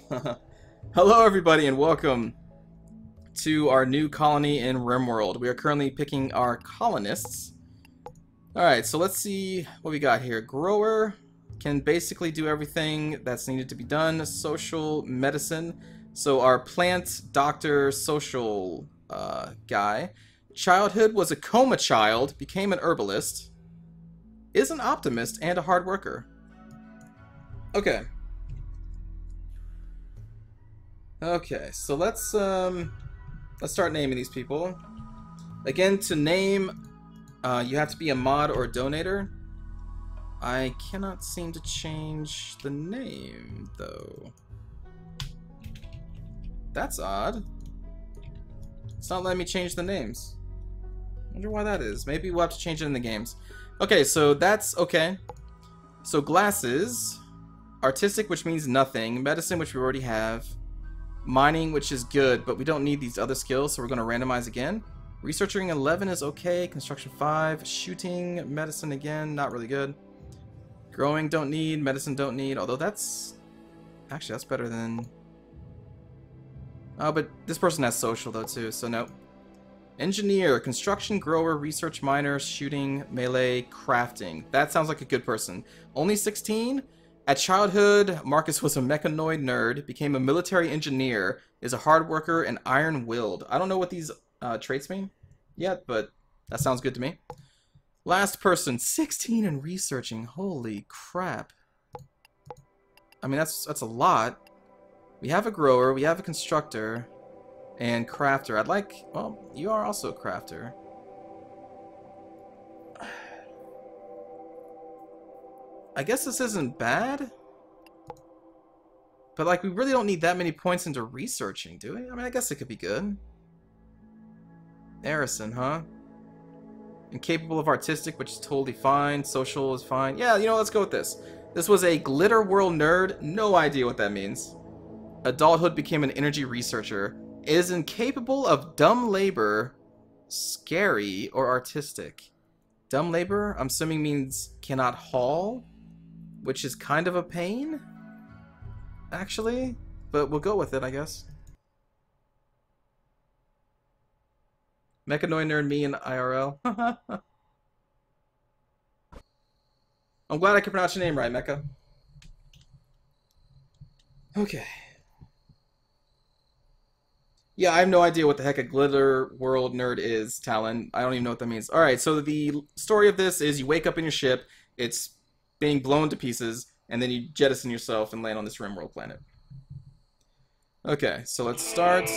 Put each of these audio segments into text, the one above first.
Hello everybody and welcome to our new colony in Rimworld. We are currently picking our colonists. Alright, so let's see what we got here. Grower can basically do everything that's needed to be done. Social medicine. So our plant doctor social guy. Childhood was a coma child, became an herbalist, is an optimist, and a hard worker. Okay. Okay, so let's start naming these people. Again, to name, you have to be a mod or a donator. I cannot seem to change the name, though. That's odd. It's not letting me change the names. I wonder why that is. Maybe we'll have to change it in the games. Okay, so that's okay. So glasses, artistic, which means nothing, medicine, which we already have, mining, which is good, but we don't need these other skills, so we're going to randomize again. Researching 11 is okay. Construction 5. Shooting, medicine again, not really good. Growing, don't need. Medicine, don't need. Although that's... Actually, that's better than... Oh, but this person has social, though, too, so no. Engineer, construction, grower, research, miner, shooting, melee, crafting. That sounds like a good person. Only 16? At childhood, Marcus was a mechanoid nerd, became a military engineer, is a hard worker, and iron-willed. I don't know what these traits mean yet, but that sounds good to me. Last person, 16 and researching. Holy crap. I mean, that's a lot. We have a grower, we have a constructor, and crafter. I'd like... Well, you are also a crafter. I guess this isn't bad, but like we really don't need that many points into researching, do we? I mean, I guess it could be good. Harrison, huh? Incapable of artistic, which is totally fine. Social is fine. Yeah, you know, let's go with this. This was a glitter world nerd. No idea what that means. Adulthood became an energy researcher. Is incapable of dumb labor, scary, or artistic. Dumb labor, I'm assuming means cannot haul, which is kind of a pain, actually, but we'll go with it, I guess. Mechanoid nerd, me, and IRL. I'm glad I can pronounce your name right, Mecha. Okay. Yeah, I have no idea what the heck a glitter world nerd is, Talon. I don't even know what that means. Alright, so the story of this is you wake up in your ship, it's being blown to pieces, and then you jettison yourself and land on this Rimworld planet. Okay, so let's start.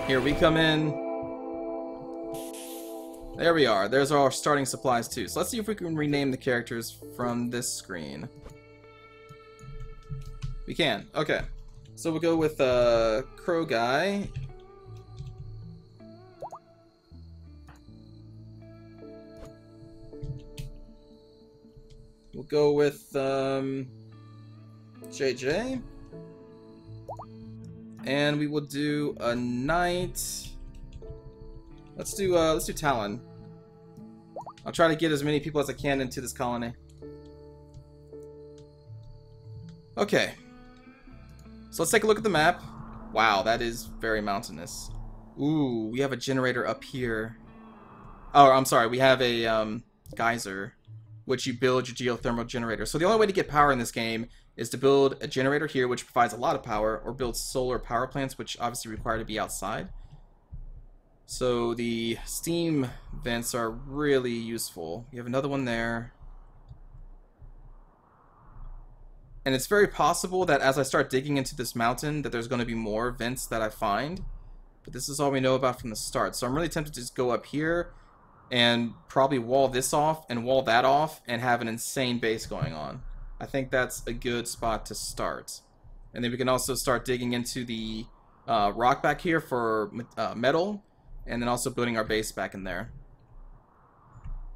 Here we come in. There we are. There's our starting supplies too. So let's see if we can rename the characters from this screen. We can. Okay. So we'll go with Crow Guy. We'll go with JJ. And we will do a knight. Let's do Talon. I'll try to get as many people as I can into this colony. Okay. So let's take a look at the map. Wow, that is very mountainous. Ooh, we have a generator up here. Oh, I'm sorry, we have a geyser, which you build your geothermal generator. So the only way to get power in this game is to build a generator here, which provides a lot of power, or build solar power plants, which obviously require to be outside. So the steam vents are really useful. You have another one there. And it's very possible that as I start digging into this mountain that there's going to be more vents that I find. But this is all we know about from the start. So I'm really tempted to just go up here and probably wall this off and wall that off and have an insane base going on. I think that's a good spot to start. And then we can also start digging into the rock back here for metal, and then also building our base back in there.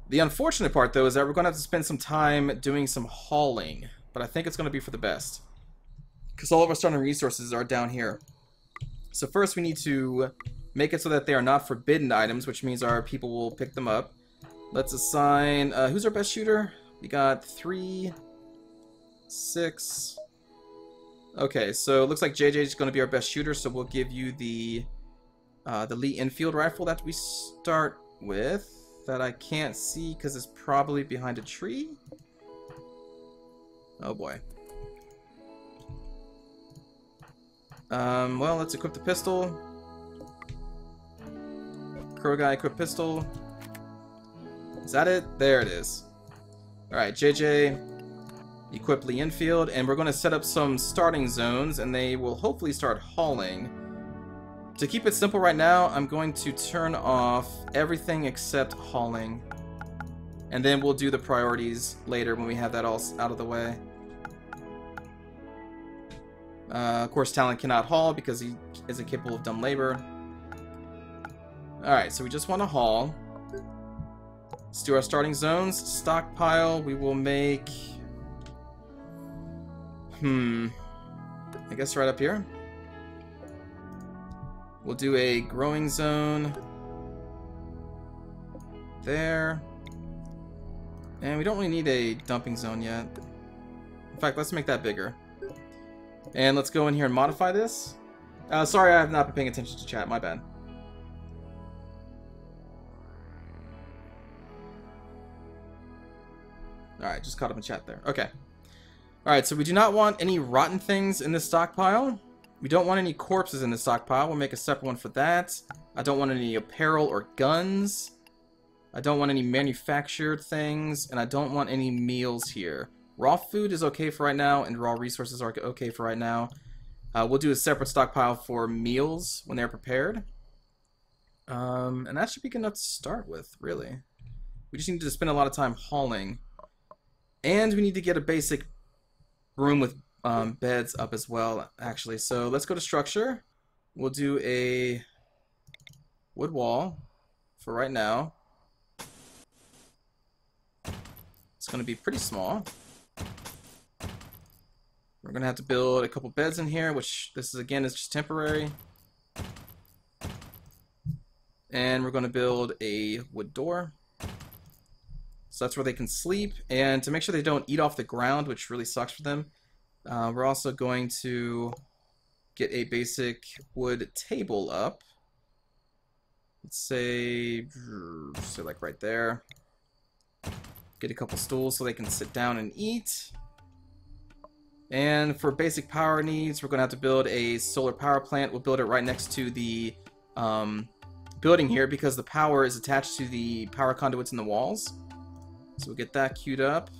The unfortunate part, though, is that we're going to have to spend some time doing some hauling. But I think it's going to be for the best, because all of our starting resources are down here. So first we need to make it so that they are not forbidden items, which means our people will pick them up. Let's assign... who's our best shooter? We got 3, 6, Okay, so it looks like JJ is going to be our best shooter, so we'll give you the Lee Enfield rifle that we start with. That I can't see because it's probably behind a tree. Oh boy. Well, let's equip the pistol. Crow guy, equip pistol. Is that it? There it is. Alright, JJ, equip Lee Enfield, and we're going to set up some starting zones, and they will hopefully start hauling. To keep it simple right now, I'm going to turn off everything except hauling. And then we'll do the priorities later when we have that all out of the way. Of course, Talon cannot haul because he isn't capable of dumb labor. Alright, so we just want to haul. Let's do our starting zones. Stockpile, we will make... I guess right up here. We'll do a growing zone there. And we don't really need a dumping zone yet. In fact, let's make that bigger. And let's go in here and modify this. Sorry, I have not been paying attention to chat. My bad. Alright, just caught up in chat there. Okay. Alright, so we do not want any rotten things in this stockpile. We don't want any corpses in the stockpile. We'll make a separate one for that. I don't want any apparel or guns. I don't want any manufactured things. And I don't want any meals here. Raw food is okay for right now, and raw resources are okay for right now. We'll do a separate stockpile for meals when they're prepared. And that should be good enough to start with, really. We just need to spend a lot of time hauling. And we need to get a basic room with beds up as well, actually. So let's go to structure. We'll do a wood wall for right now. It's going to be pretty small. We're going to have to build a couple beds in here, which this is, again, is just temporary. And we're going to build a wood door. So that's where they can sleep. And to make sure they don't eat off the ground, which really sucks for them, we're also going to get a basic wood table up. Let's say like right there. Get a couple stools so they can sit down and eat. And for basic power needs, we're going to have to build a solar power plant. We'll build it right next to the building here because the power is attached to the power conduits in the walls. So we'll get that queued up.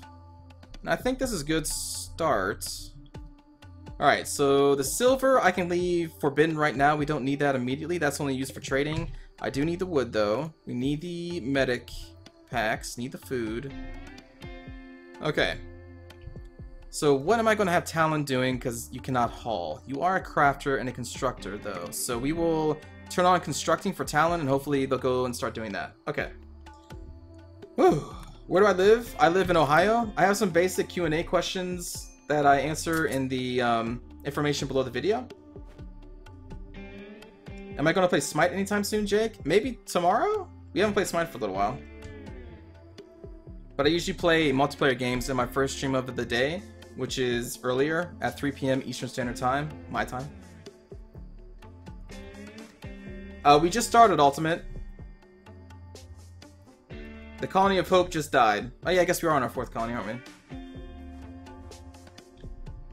And I think this is a good start. Alright, so the silver I can leave forbidden right now. We don't need that immediately. That's only used for trading. I do need the wood, though. We need the medic packs. Need the food. Okay. So what am I going to have Talon doing? Because you cannot haul. You are a crafter and a constructor, though. So we will turn on constructing for Talon, and hopefully they'll go and start doing that. Okay. Whew. Where do I live? I live in Ohio. I have some basic Q&A questions that I answer in the information below the video. Am I going to play Smite anytime soon, Jake? Maybe tomorrow? We haven't played Smite for a little while. But I usually play multiplayer games in my first stream of the day, which is earlier at 3 p.m. Eastern Standard Time, my time. We just started Ultimate. The Colony of Hope just died. Oh yeah, I guess we are on our 4th colony, aren't we?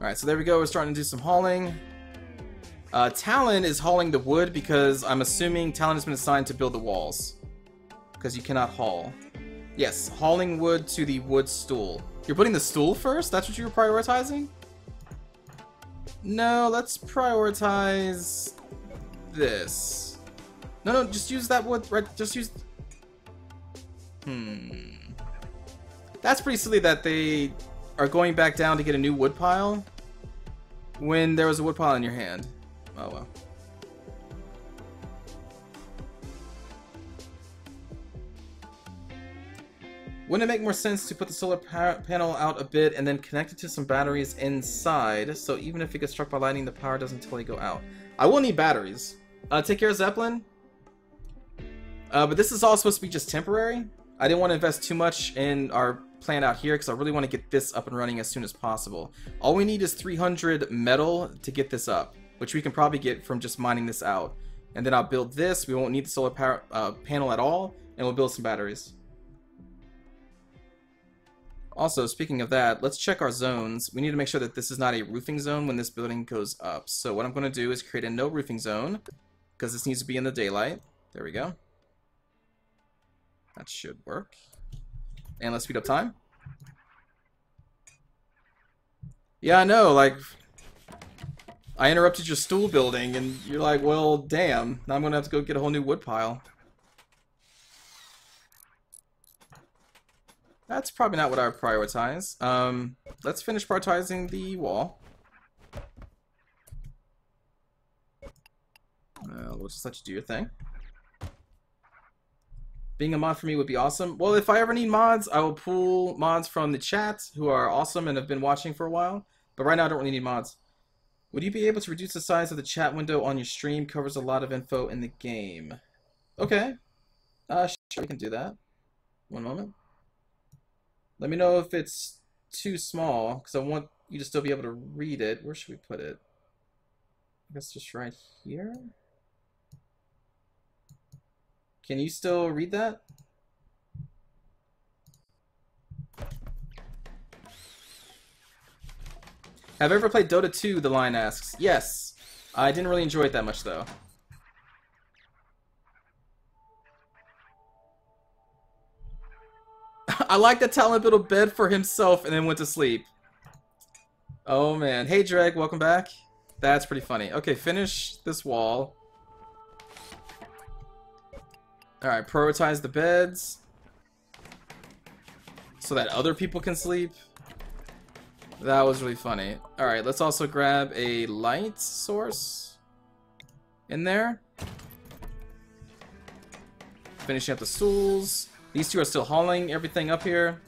Alright, so there we go. We're starting to do some hauling. Talon is hauling the wood because I'm assuming Talon has been assigned to build the walls. Because you cannot haul. Yes, hauling wood to the wood stool. You're putting the stool first? That's what you were prioritizing? No, let's prioritize this. No, just use that wood, right? Just use... That's pretty silly that they are going back down to get a new wood pile when there was a wood pile in your hand. Oh well. Wouldn't it make more sense to put the solar panel out a bit and then connect it to some batteries inside, so even if it gets struck by lightning, the power doesn't totally go out? I will need batteries. Take care, Zeppelin. But this is all supposed to be just temporary. I didn't want to invest too much in our plant out here because I really want to get this up and running as soon as possible. All we need is 300 metal to get this up, which we can probably get from just mining this out. And then I'll build this. We won't need the solar power panel at all, and we'll build some batteries. Also, speaking of that, let's check our zones. We need to make sure that this is not a roofing zone when this building goes up. So what I'm going to do is create a no roofing zone, because this needs to be in the daylight. There we go. That should work. And let's speed up time. Yeah, I know, like, I interrupted your stool building, and you're like, well, damn. Now I'm going to have to go get a whole new wood pile. That's probably not what I would prioritize. Let's finish prioritizing the wall. We'll just let you do your thing. Being a mod for me would be awesome. Well, if I ever need mods, I will pull mods from the chat who are awesome and have been watching for a while. But right now, I don't really need mods. Would you be able to reduce the size of the chat window on your stream? Covers a lot of info in the game. Okay. Sure, we can do that. One moment. Let me know if it's too small, because I want you to still be able to read it. Where should we put it? I guess just right here? Can you still read that? Have I ever played Dota 2, the line asks. Yes. I didn't really enjoy it that much, though. I like that Talon built a bed for himself and then went to sleep. Oh man. Hey Dreg, welcome back. That's pretty funny. Okay, finish this wall. Alright, prioritize the beds so that other people can sleep. That was really funny. Alright, let's also grab a light source in there. Finishing up the stools. These two are still hauling everything up here.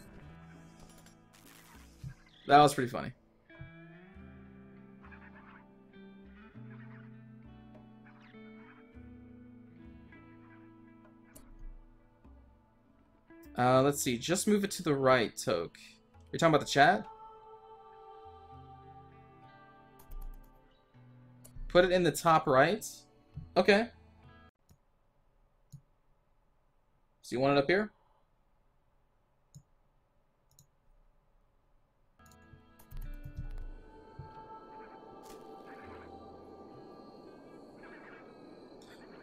That was pretty funny. Let's see. Just move it to the right, Toke. You're talking about the chat? Put it in the top right. Okay. So you want it up here?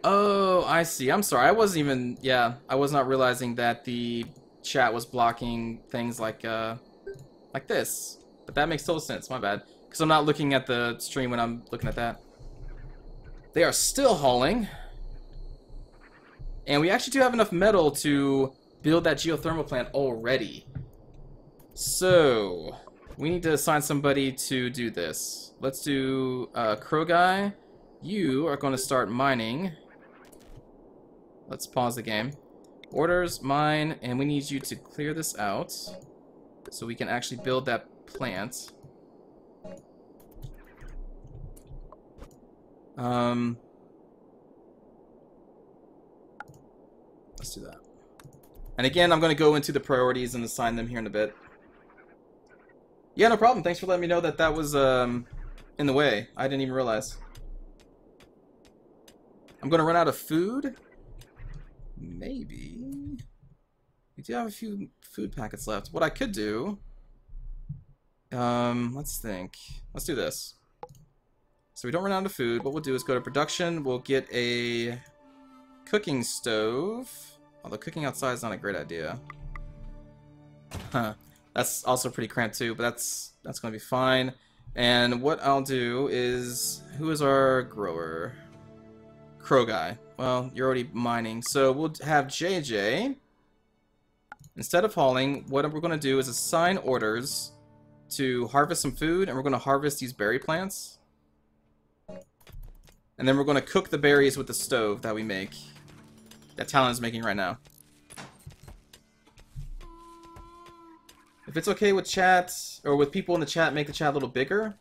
Oh, I see. I'm sorry. I wasn't even... Yeah, I was not realizing that the chat was blocking things like this. But that makes total sense. My bad. Because I'm not looking at the stream when I'm looking at that. They are still hauling. And we actually do have enough metal to build that geothermal plant already. So, we need to assign somebody to do this. Let's do Crow Guy. You are going to start mining. Let's pause the game. Orders, mine, and we need you to clear this out so we can actually build that plant. Let's do that. And again, I'm going to go into the priorities and assign them here in a bit. Yeah, no problem. Thanks for letting me know that that was in the way. I didn't even realize. I'm going to run out of food. Maybe. We do have a few food packets left. What I could do... let's think. Let's do this. So we don't run out of food. What we'll do is go to production. We'll get a cooking stove. Although cooking outside is not a great idea. Huh. That's also pretty cramped too, but that's going to be fine. And what I'll do is... Who is our grower? Crow Guy. Well, you're already mining. So we'll have JJ. Instead of hauling, what we're going to do is assign orders to harvest some food, and we're going to harvest these berry plants. And then we're going to cook the berries with the stove that we make. That Talon is making right now. If it's okay with chat, or with people in the chat, make the chat a little bigger.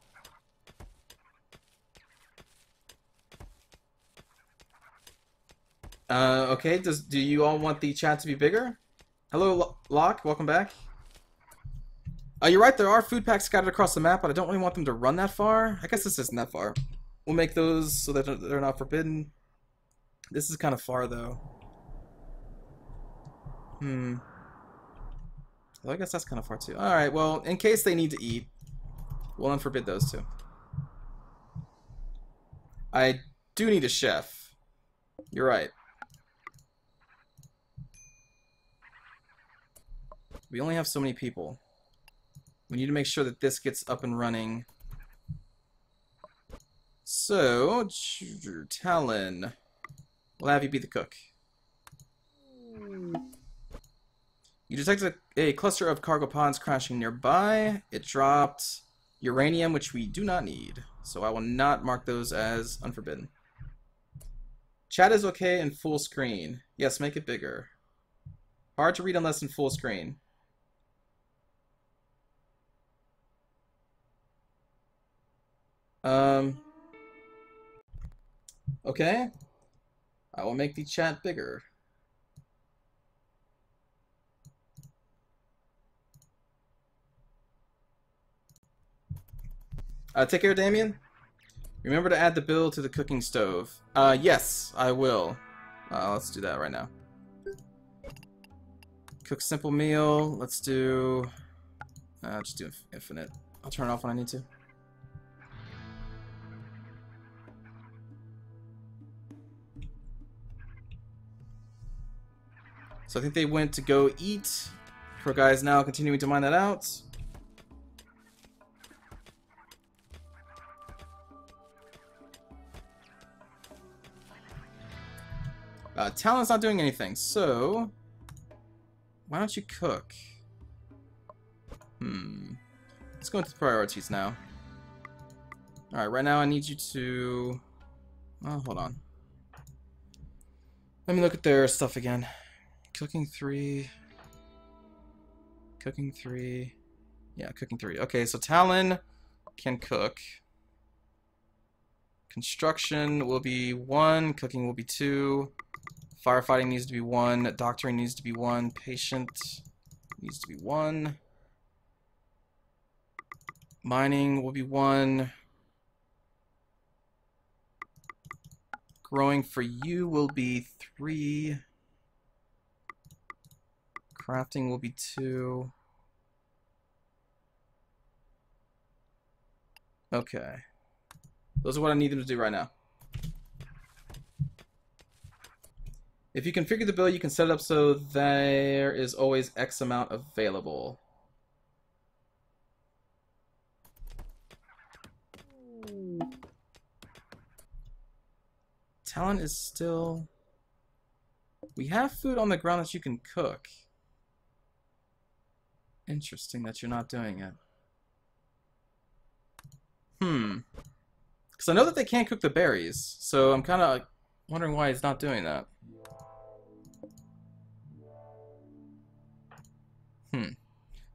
Okay, do you all want the chat to be bigger? Hello, Locke, welcome back. You're right, there are food packs scattered across the map, but I don't really want them to run that far. I guess this isn't that far. We'll make those so that they're not forbidden. This is kind of far, though. Well, I guess that's kind of far, too. Alright, well, in case they need to eat, we'll unforbid those two. I do need a chef. You're right. We only have so many people. We need to make sure that this gets up and running. So, Talon, we'll have you be the cook. You detected a cluster of cargo pods crashing nearby. It dropped uranium, which we do not need. So I will not mark those as unforbidden. Chat is okay in full screen. Yes, make it bigger. Hard to read unless in full screen. Okay. I will make the chat bigger. Take care, Damien. Remember to add the bill to the cooking stove. Yes, I will. Let's do that right now. Cook simple meal. Let's do... just do infinite. I'll turn it off when I need to. So I think they went to go eat. Poor guy's now continuing to mine that out. Talon's not doing anything, so why don't you cook? Let's go into the priorities now. Alright, right now I need you to... Oh, hold on. Let me look at their stuff again. Cooking 3. Cooking 3. Yeah, cooking 3. Okay, so Talon can cook. Construction will be 1. Cooking will be 2. Firefighting needs to be 1. Doctoring needs to be 1. Patient needs to be 1. Mining will be 1. Growing for you will be 3. Crafting will be 2. Okay. Those are what I need them to do right now. If you configure the bill, you can set it up so there is always X amount available. Talent is still... We have food on the ground that you can cook. Interesting that you're not doing it. Because I know that they can't cook the berries, so I'm kind of wondering why he's not doing that.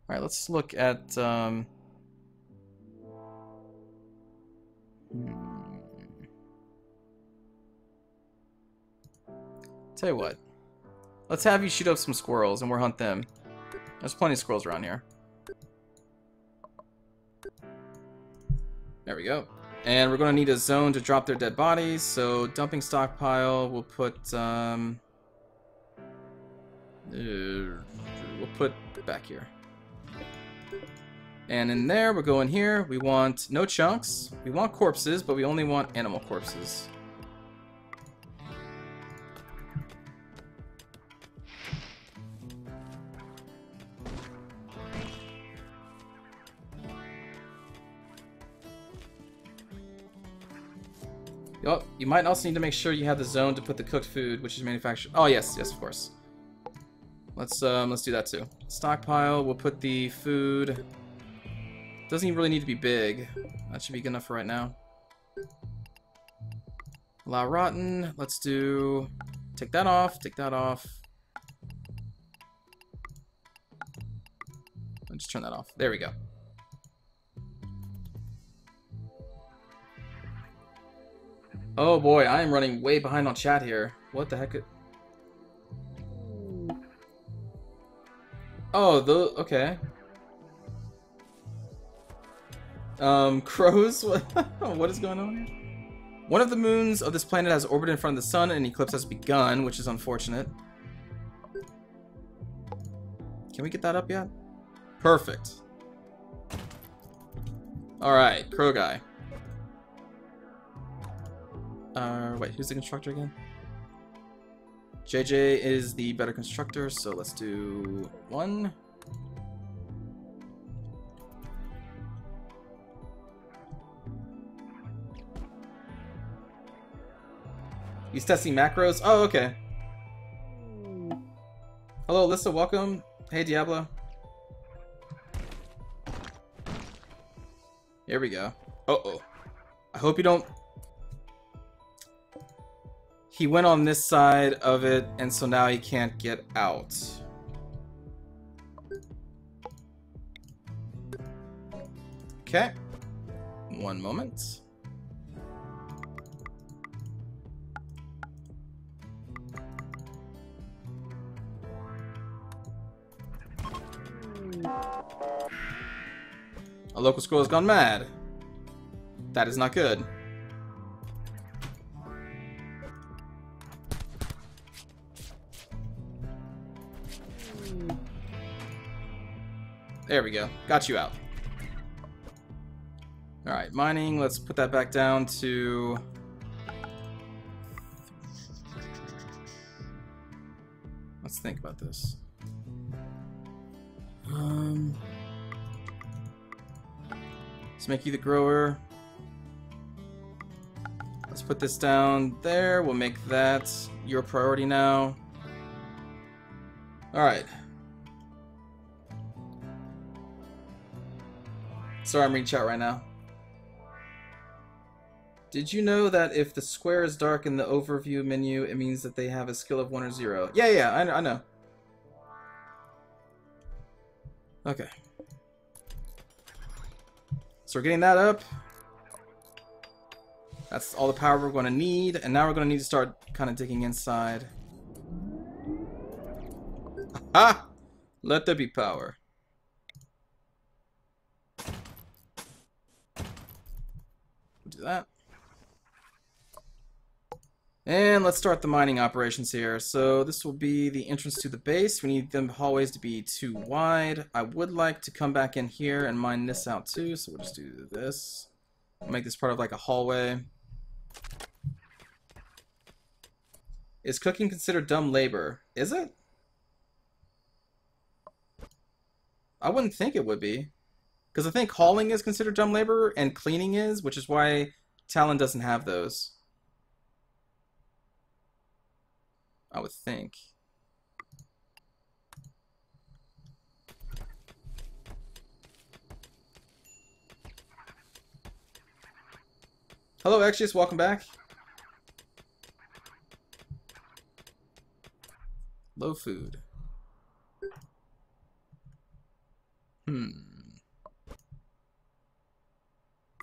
Alright, let's look at... Tell you what. Let's have you shoot up some squirrels and we'll hunt them. There's plenty of squirrels around here. There we go. And we're going to need a zone to drop their dead bodies, so dumping stockpile, we'll put back here. And in there, we're going here. We want no chunks. We want corpses, but we only want animal corpses. Oh, you might also need to make sure you have the zone to put the cooked food, which is manufactured. Oh yes, yes, of course. Let's do that too. Stockpile. We'll put the food. Doesn't even really need to be big. That should be good enough for right now. Allow rotten. Let's do. Take that off. Take that off. I'll just turn that off. There we go. Oh boy, I am running way behind on chat here. What the heck? Oh, okay. Crows? What is going on here? One of the moons of this planet has orbited in front of the sun and an eclipse has begun, which is unfortunate. Can we get that up yet? Perfect. Alright, Crow guy. Wait, who's the constructor again? JJ is the better constructor, so let's do 1. He's testing macros? Oh, okay. Hello, Alyssa, welcome. Hey, Diablo. Here we go. Uh-oh. I hope you don't... He went on this side of it, and so now he can't get out. Okay. One moment. A local squirrel has gone mad. That is not good. There we go. Got you out. Alright, mining. Let's put that back down to... Let's think about this. Let's make you the grower. Let's put this down there. We'll make that your priority now. Alright. Sorry, I'm reading chat right now. Did you know that if the square is dark in the overview menu, it means that they have a skill of 1 or 0? Yeah, I know. Okay. So we're getting that up. That's all the power we're going to need. And now we're going to need to start kind of digging inside. Ha! Let there be power. Do that. And let's start the mining operations here. So this will be the entrance to the base. We need the hallways to be 2 wide. I would like to come back in here and mine this out too. So we'll just do this. We'll make this part of like a hallway. Is cooking considered dumb labor? Is it? I wouldn't think it would be. Because I think hauling is considered dumb labor and cleaning is, which is why Talon doesn't have those. I would think. Hello, Exodus, welcome back. Low food.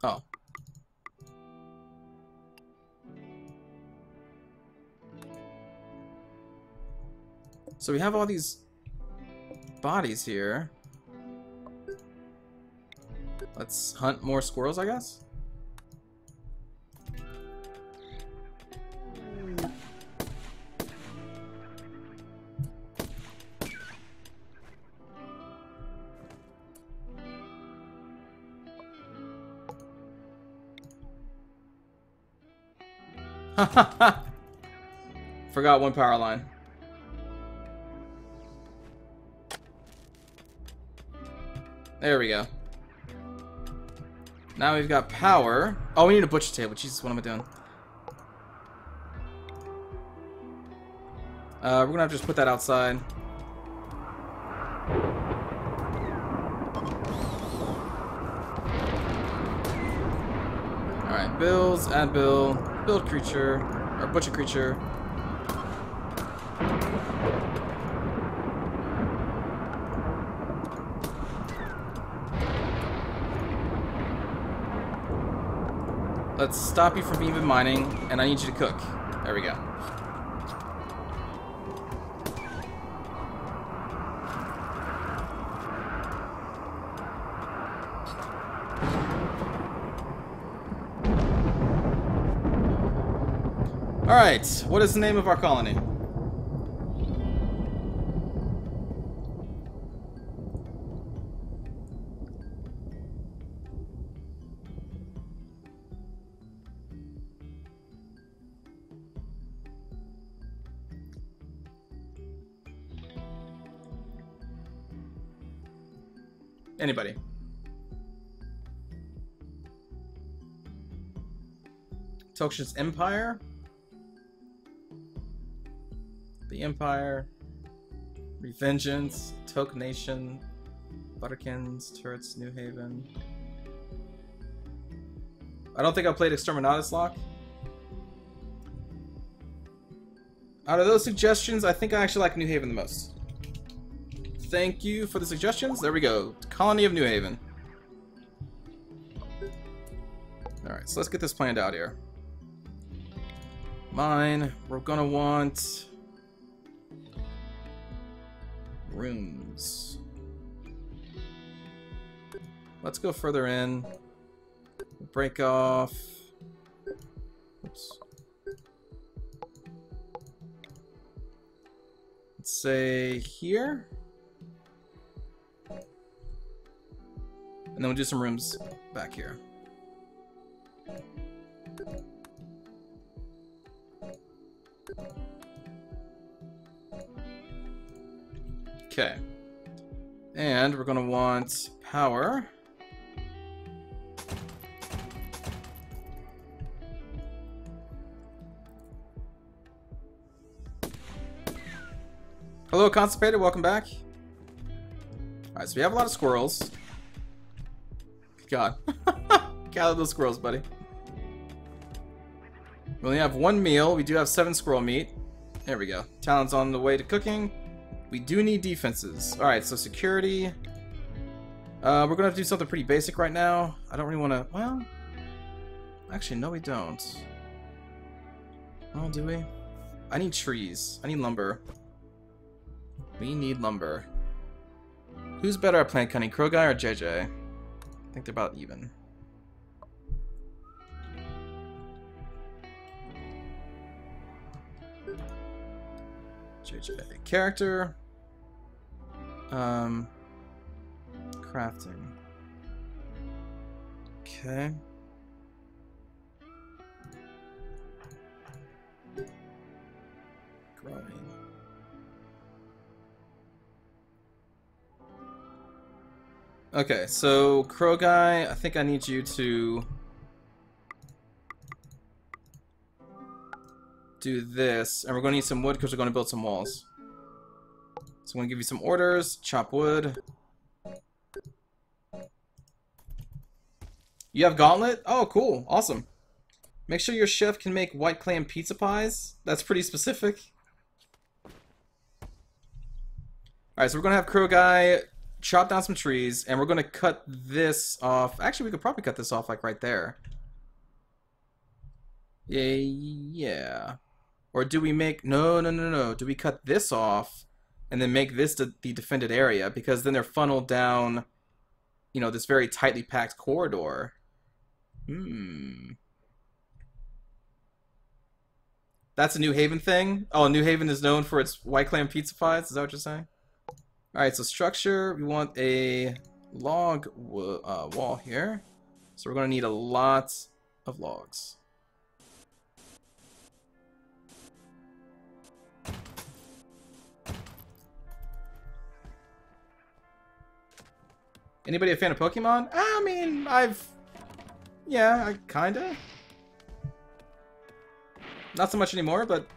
Oh. So we have all these bodies here. Let's hunt more squirrels, I guess. Forgot one power line. There we go. Now we've got power. Oh, we need a butcher table. Jesus, what am I doing? We're gonna have to just put that outside. Alright, bills, add bill, build creature, or butcher creature. Let's stop you from even mining, and I need you to cook. There we go. Alright, what is the name of our colony? Anybody? Tokshen's Empire? The Empire. Revengeance. Tok Nation. Butterkins. Turrets. New Haven. I don't think I played Exterminatus Lock. Out of those suggestions, I think I actually like New Haven the most. Thank you for the suggestions. There we go. Colony of New Haven. Alright, so let's get this planned out here. Mine. We're gonna want rooms. Let's go further in. Break off. Oops. Let's say here. And then we'll do some rooms back here. Okay. And we're gonna want power. Hello, Constipated, welcome back. Alright, so we have a lot of squirrels. God. Gather those squirrels, buddy. We only have one meal. We do have 7 squirrel meat. There we go. Talon's on the way to cooking. We do need defenses. Alright, so security. We're gonna have to do something pretty basic right now. I don't really wanna... Well... Actually, no we don't. Oh, do we? I need trees. I need lumber. We need lumber. Who's better at plant cutting, Crow Guy or JJ? I think they're about even. JJ. Character. Crafting. Okay. Growing. Okay, so Crow Guy, I think I need you to do this, and we're going to need some wood because we're going to build some walls. So I'm going to give you some orders. Chop wood. You have Gauntlet? Oh, cool. Awesome. Make sure your chef can make white clam pizza pies. That's pretty specific. Alright, so we're going to have Crow Guy chop down some trees, and we're going to cut this off. Actually, we could probably cut this off, like, right there. Yeah. Or do we make... No. Do we cut this off and then make this the defended area? Because then they're funneled down, you know, this very tightly packed corridor. That's a New Haven thing? Oh, New Haven is known for its white clam pizza pies? Is that what you're saying? Alright, so structure, we want a log wall here. So we're going to need a lot of logs. Anybody a fan of Pokemon? I mean, yeah, I kinda. Not so much anymore, but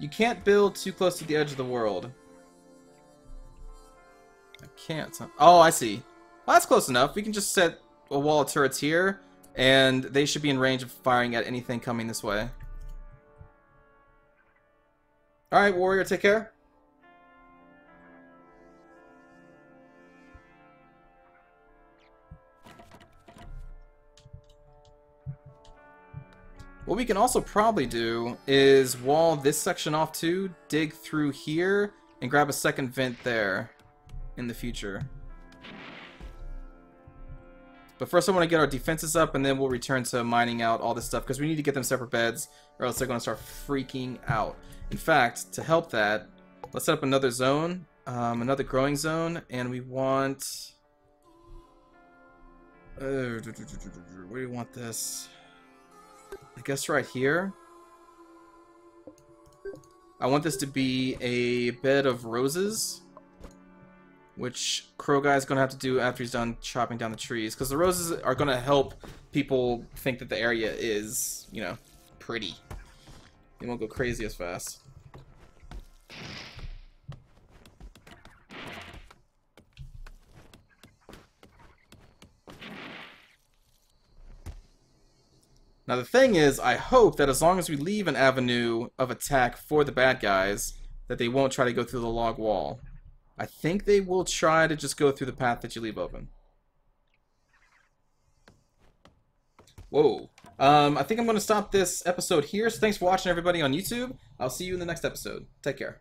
you can't build too close to the edge of the world. I can't. Oh, I see. Well, that's close enough. We can just set a wall of turrets here, and they should be in range of firing at anything coming this way. Alright, warrior, take care. What we can also probably do is wall this section off too, dig through here, and grab a second vent there in the future. But first I want to get our defenses up, and then we'll return to mining out all this stuff, because we need to get them separate beds, or else they're going to start freaking out. In fact, to help that, let's set up another zone, another growing zone, and we want... where do we want this? I guess right here. I want this to be a bed of roses, which Crow Guy's going to have to do after he's done chopping down the trees, because the roses are going to help people think that the area is, you know, pretty. They won't go crazy as fast. Now the thing is, I hope that as long as we leave an avenue of attack for the bad guys, that they won't try to go through the log wall. I think they will try to just go through the path that you leave open. Whoa. I think I'm going to stop this episode here. So thanks for watching, everybody on YouTube. I'll see you in the next episode. Take care.